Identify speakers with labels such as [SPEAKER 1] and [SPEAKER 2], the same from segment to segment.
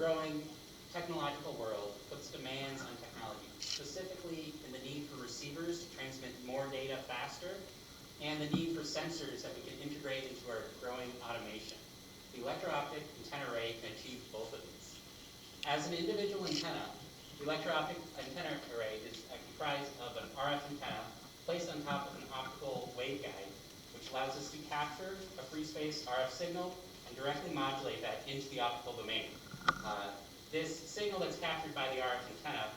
[SPEAKER 1] ever-growing technological world puts demands on technology, specifically in the need for receivers to transmit more data faster, and the need for sensors that we can integrate into our growing automation. The electro-optic antenna array can achieve both of these. As an individual antenna, the electro-optic antenna array is comprised of an RF antenna placed on top of an optical waveguide, which allows us to capture a free space RF signal and directly modulate that into the optical domain. This signal that's captured by the RF antenna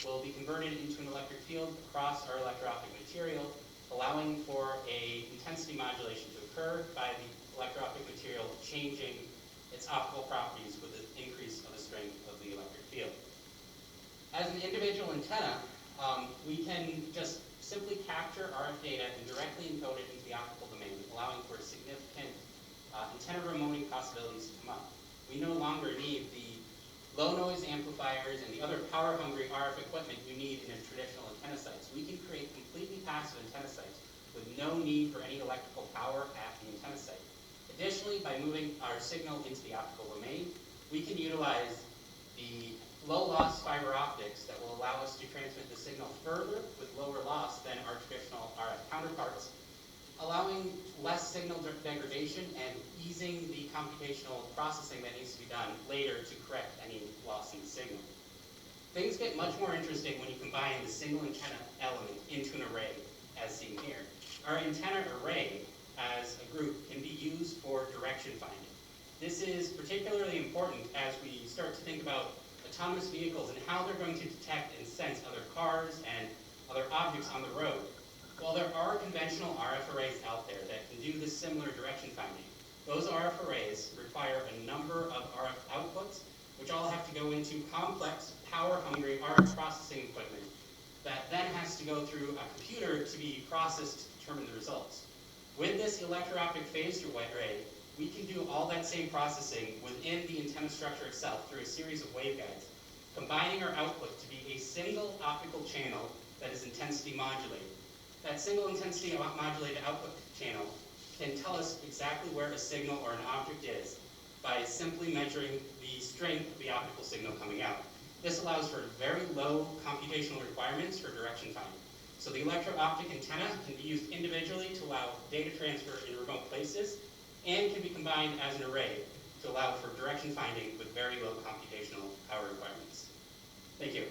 [SPEAKER 1] will be converted into an electric field across our electro-optic material, allowing for a intensity modulation to occur by the electro-optic material changing its optical properties with the increase of the strength of the electric field. As an individual antenna, we can just simply capture RF data and directly encode it into the optical domain, allowing for significant antenna remoting possibilities to come up. We no longer need the low noise amplifiers and the other power-hungry RF equipment you need in a traditional antenna sites. We can create completely passive antenna sites with no need for any electrical power at the antenna site. Additionally, by moving our signal into the optical domain, we can utilize the low-loss fiber optics that will allow us to transmit the signal further with lower loss than our traditional RF counterparts, allowing less signal degradation and easing the computational processing that needs to be done later to correct any loss in the signal. Things get much more interesting when you combine the single antenna element into an array, as seen here. Our antenna array, as a group, can be used for direction finding. This is particularly important as we start to think about autonomous vehicles and how they're going to detect and sense other cars and other objects on the road. While there are conventional RF arrays out there that can do this similar direction finding, those RF arrays require a number of RF outputs, which all have to go into complex, power-hungry RF processing equipment that then has to go through a computer to be processed to determine the results. With this electro-optic phased array, we can do all that same processing within the antenna structure itself through a series of waveguides, combining our output to be a single optical channel that is intensity modulated. That single intensity modulated output channel can tell us exactly where a signal or an object is by simply measuring the strength of the optical signal coming out. This allows for very low computational requirements for direction finding. So the electro-optic antenna can be used individually to allow data transfer in remote places, and can be combined as an array to allow for direction finding with very low computational power requirements. Thank you.